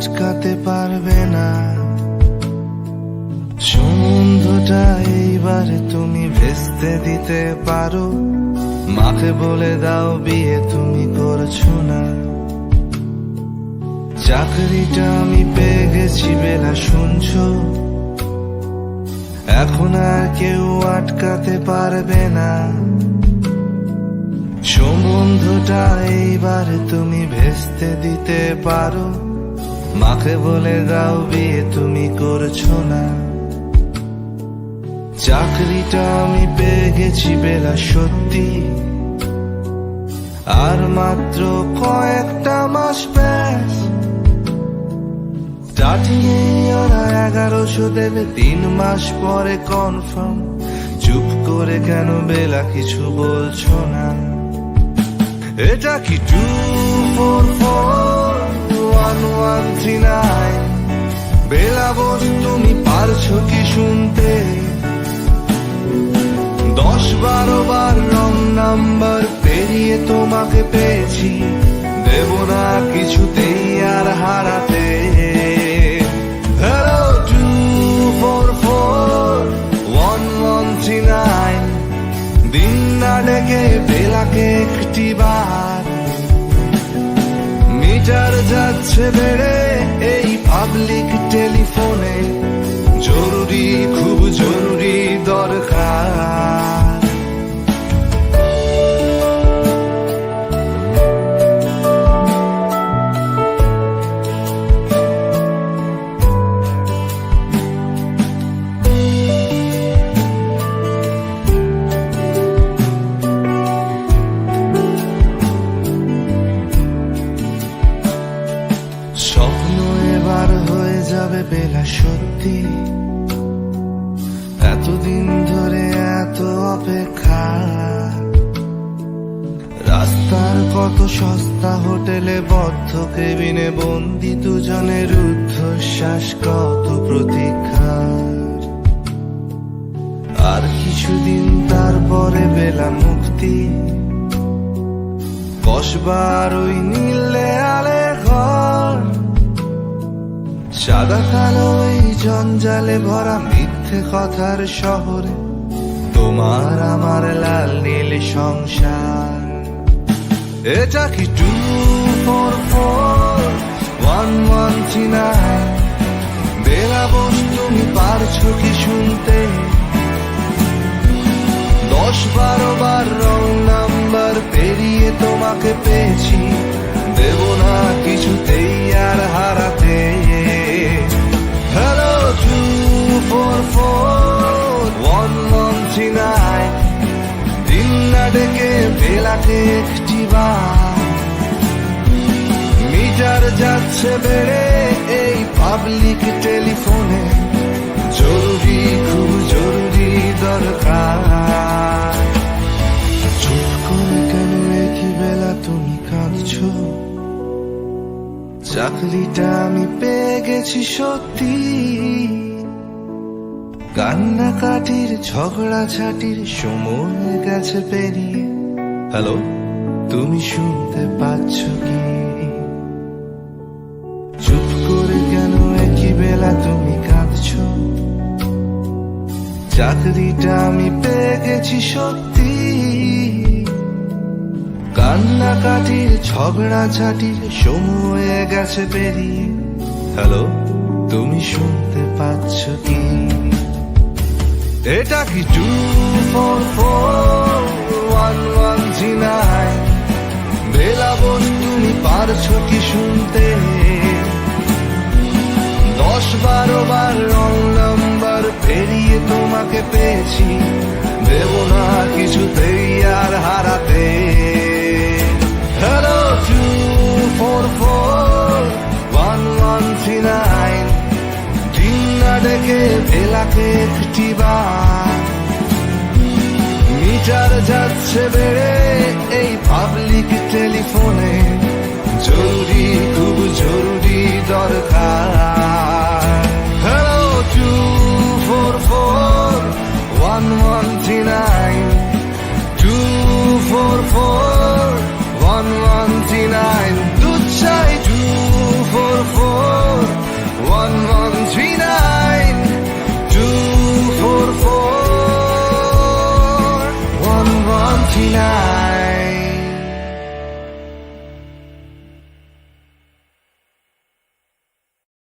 আটকাতে পারবে না। সমুদ্রটা এইবারে তুমি ভেস্তে দিতে পারো, মাকে বলে দাও বিয়ে তুমি করছো না। চাকরিটা আমি পেয়ে গেছি বেলা, শুনছো? এখন আর কেউ আটকাতে পারবে না। সম্বন্ধটা এইবারে তুমি ভেস্তে দিতে পারো, মাকে বলে দাও বিয়ে তুমি করছো না। চাকরিটা আমি পেয়ে গেছি বেলা, সত্যি আর মাত্র কয়েকটা মাস ব্যাস। স্টার্টিং ওরা 1100 দেবে, 3 মাস পরে কনফার্ম। চুপ করে কেন বেলা কিছু বলছো না? এটা কি 2441139? বেলা বোস তুমি পারছো কি শুনতে? 10-12 বার রং নাম্বার পেরিয়ে তোমাকে পেয়েছি, দেব না কিছুতেই আর হারাতে। হ্যালো 2441139, দিন না ডেকে বেলাকে একটি বার। মিটার যাচ্ছে বেড়ে এই পাবলিক টেলিফোনে, জরুরি খুব জরুরি দরকার। স্বপ্ন এবার হয়ে যাবে বেলা, সত্যি এতদিন ধরে এত অপেক্ষা। রাস্তার কত সস্তা হোটেলে বদ্ধ কেবিনে বন্দি দুজনের রুদ্ধশ্বাস, কত প্রতীক্ষা। আর কিছুদিন তারপরে বেলা মুক্তি, বসবার ওই নীল দেয়ালে ঘর। সাদা কালো এই জঞ্জালে ভরা মিথ্যে কথার শহরে, তোমার আমার লাল নীল সংসার। এটা কি 2441139? বেলা বোস তুমি পারছো কি শুনতে? 10-12 বার রং নাম্বার পেরিয়ে তোমাকে পেয়েছি, দেব না কিছুতেই আর হারাতে। হ্যালো 2441139, দিন না ডেকে বেলাকে একটি বার। মিটার যাচ্ছে বেড়ে এই পাবলিক টেলিফোনে, জরুরি খুব জরুরি দরকার। চুপ করে কেন একই বেলা তুমি কাঁদছো? চাকরিটা আমি পেয়ে গেছি সত্যি, কান্নাকাটির ঝগড়াঝাটির সময় গেছে পেরিয়ে। হ্যালো, তুমি শুনতে পাচ্ছ কি? চুপ করে কেন একই বেলা তুমি কাঁদছো? চাকরিটা আমি পেয়ে গেছি সত্যি, কান্নাকাটির ঝগড়াঝাটির সময় গেছে পেরিয়ে। হ্যালো, তুমি শুনতে পাচ্ছ কি? এটা কি 2441139? বেলা বোস তুমি পারছো কি শুনতে? 10-12 বার রং নাম্বার পেরিয়ে তোমাকে পেয়েছি, দেব না কিছুতেই আর হারাতে। হ্যালো 2441139, দিন না ডেকে বেলাকে একটি বার। মিটার যাচ্ছে বেড়ে এই পাবলিক টেলিফোনে, জরুরি খুব জরুরি